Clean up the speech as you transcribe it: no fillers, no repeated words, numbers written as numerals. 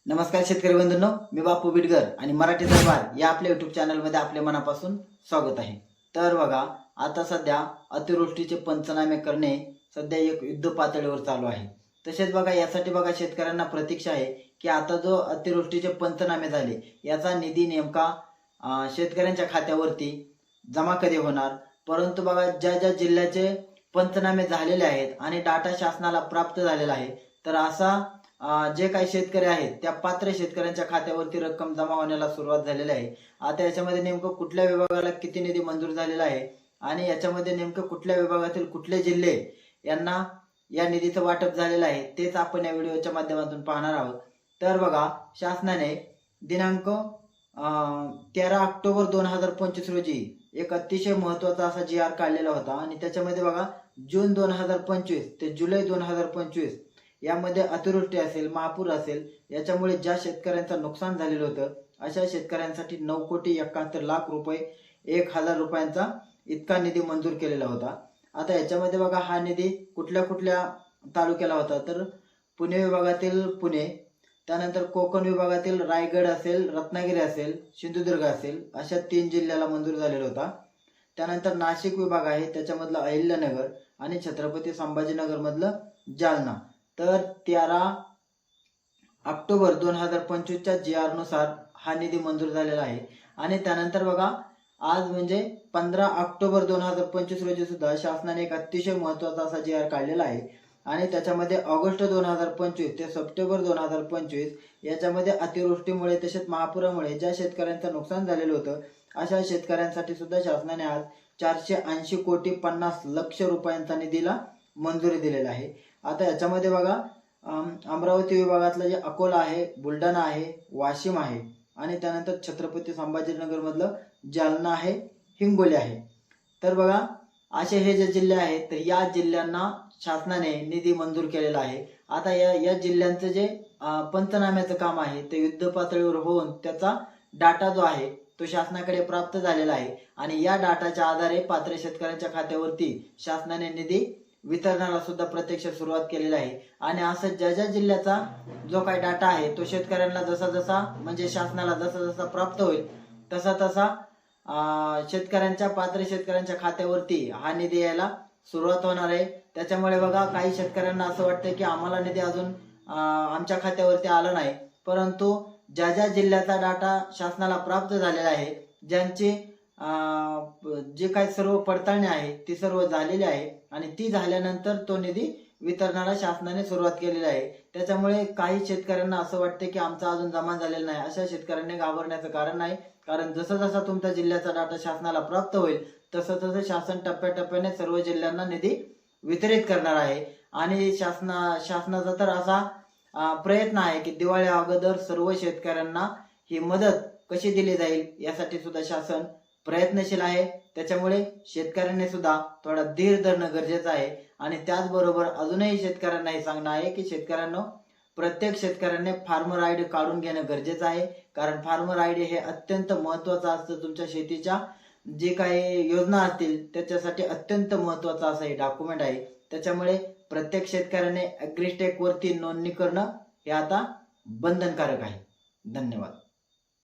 नमस्कार शेतकरी बंधूंनो, मी बापू बिडगर आणि मराठी दरबार या आपल्या युट्यूब चॅनलमध्ये आपले मनापासून स्वागत आहे। तर बघा, आता सध्या अतिवृष्टीचे पंचनामे करणे सध्या एक युद्ध पातळीवर चालू आहे। तसेच बघा, यासाठी बघा शेतकऱ्यांना प्रतीक्षा आहे की आता जो अतिवृष्टीचे पंचनामे झाले याचा निधी नेमका शेतकऱ्यांच्या खात्यावरती जमा कधी होणार। परंतु बघा, ज्या ज्या जिल्ह्याचे पंचनामे झालेले आहेत आणि डाटा शासनाला प्राप्त झालेला आहे, तर असा जे काही शेतकरी आहेत त्या पात्र शेतकऱ्यांच्या खात्यावरती रक्कम जमा होण्याला सुरुवात झालेली आहे। आता याच्यामध्ये नेमकं कुठल्या विभागाला किती निधी मंजूर झालेला आहे आणि याच्यामध्ये नेमकं कुठल्या विभागातील कुठले जिल्हे यांना या निधीचं वाटप झालेलं आहे तेच आपण या व्हिडिओच्या माध्यमातून पाहणार आहोत। तर बघा, शासनाने दिनांक 13 ऑक्टोबर 2025 रोजी एक अतिशय महत्त्वाचा असा GR काढलेला होता आणि त्याच्यामध्ये बघा, जून 2025 ते जुलै 2025 यामध्ये अतिवृष्टी असेल, महापूर असेल, याच्यामुळे ज्या शेतकऱ्यांचं नुकसान झालेलं होतं अशा शेतकऱ्यांसाठी 9,71,00,000 रुपये 1,000 रुपयांचा इतका निधी मंजूर केलेला होता। आता याच्यामध्ये बघा, हा निधी कुठल्या कुठल्या तालुक्याला होता, तर पुणे विभागातील पुणे, त्यानंतर कोकण विभागातील रायगड असेल, रत्नागिरी असेल, सिंधुदुर्ग असेल, अशा 3 जिल्ह्याला मंजूर झालेला होता। त्यानंतर नाशिक विभाग आहे, त्याच्यामधलं अहिल्यानगर आणि छत्रपती संभाजीनगर मधलं जालना। तर 13 ऑक्टोबर 2025च्या GR नुसार हा निधी मंजूर झालेला आहे। आणि त्यानंतर बघा, आज म्हणजे 15 ऑक्टोबर 2025 रोजी सुद्धा शासनाने एक अतिशय महत्त्वाचा असा GR काढलेला आहे आणि त्याच्यामध्ये ऑगस्ट 2025 ते सप्टेंबर 2025 याच्यामध्ये अतिवृष्टीमुळे तसेच महापुरामुळे ज्या शेतकऱ्यांचं नुकसान झालेलं होतं अशा शेतकऱ्यांसाठी सुद्धा शासनाने आज 480,50,00,000 रुपयांचा निधीला मंजुरी दिलेला आहे। आता याच्यामध्ये बघा, अमरावती विभागातलं जे अकोला आहे, बुलढाणा आहे, वाशिम आहे आणि त्यानंतर छत्रपती संभाजीनगर मधलं जालना आहे, हिंगोली आहे। तर बघा, असे हे जे जिल्हे आहेत तर या जिल्ह्यांना शासनाने निधी मंजूर केलेला आहे। आता या जिल्ह्यांचं जे पंचनाम्याचं काम आहे ते युद्ध पातळीवर होऊन त्याचा डाटा जो आहे तो शासनाकडे प्राप्त झालेला आहे आणि या डाटाच्या आधारे पात्र शेतकऱ्यांच्या खात्यावरती शासनाने निधी वितरणाला सुद्धा प्रत्यक्ष सुरुवात केलेली आहे। आणि असं ज्या ज्या जिल्ह्याचा जो काही डाटा आहे तो शेतकऱ्यांना जसा जसा म्हणजे शासनाला जसा जसा प्राप्त होईल तसा तसा पात्र शेतकऱ्यांच्या खात्यावरती हा निधी यायला सुरुवात होणार आहे। त्याच्यामुळे बघा, काही शेतकऱ्यांना असं वाटतं की आम्हाला निधी अजून आमच्या खात्यावरती आला नाही, परंतु ज्या ज्या जिल्ह्याचा डाटा शासनाला प्राप्त झालेला आहे, ज्यांची जे काही सर्व पडताळणी आहे ती सर्व झालेली आहे आणि ती झाल्यानंतर तो निधी वितरणाला शासनाने सुरुवात केलेली आहे। त्याच्यामुळे काही शेतकऱ्यांना असं वाटतं की आमचा अजून जमा झालेला नाही, अशा शेतकऱ्यांनी घाबरण्याचं कारण नाही। कारण जसं जसा तुमच्या जिल्ह्याचा डाटा शासनाला प्राप्त होईल तसं तसं शासन टप्प्याटप्प्याने सर्व जिल्ह्यांना निधी वितरित करणार आहे। आणि शासनाचा तर असा प्रयत्न आहे की दिवाळी अगोदर सर्व शेतकऱ्यांना ही मदत कशी दिली जाईल यासाठी सुद्धा शासन प्रयत्नशील आहे। त्याच्यामुळे शेतकऱ्यांनी सुद्धा थोडा धीर धरणं गरजेचं आहे। आणि त्याचबरोबर अजूनही शेतकऱ्यांना हे सांगणं आहे की शेतकऱ्यांना प्रत्येक शेतकऱ्याने फार्मर आयडी काढून घेणं गरजेचं आहे, कारण फार्मर आयडी हे अत्यंत महत्त्वाचं असतं। तुमच्या शेतीच्या जे काही योजना असतील त्याच्यासाठी अत्यंत महत्त्वाचं असं हे डॉक्युमेंट आहे। त्याच्यामुळे प्रत्येक शेतकऱ्याने ॲग्रीस्टेक वरती नोंदणी करणं हे आता बंधनकारक आहे। धन्यवाद।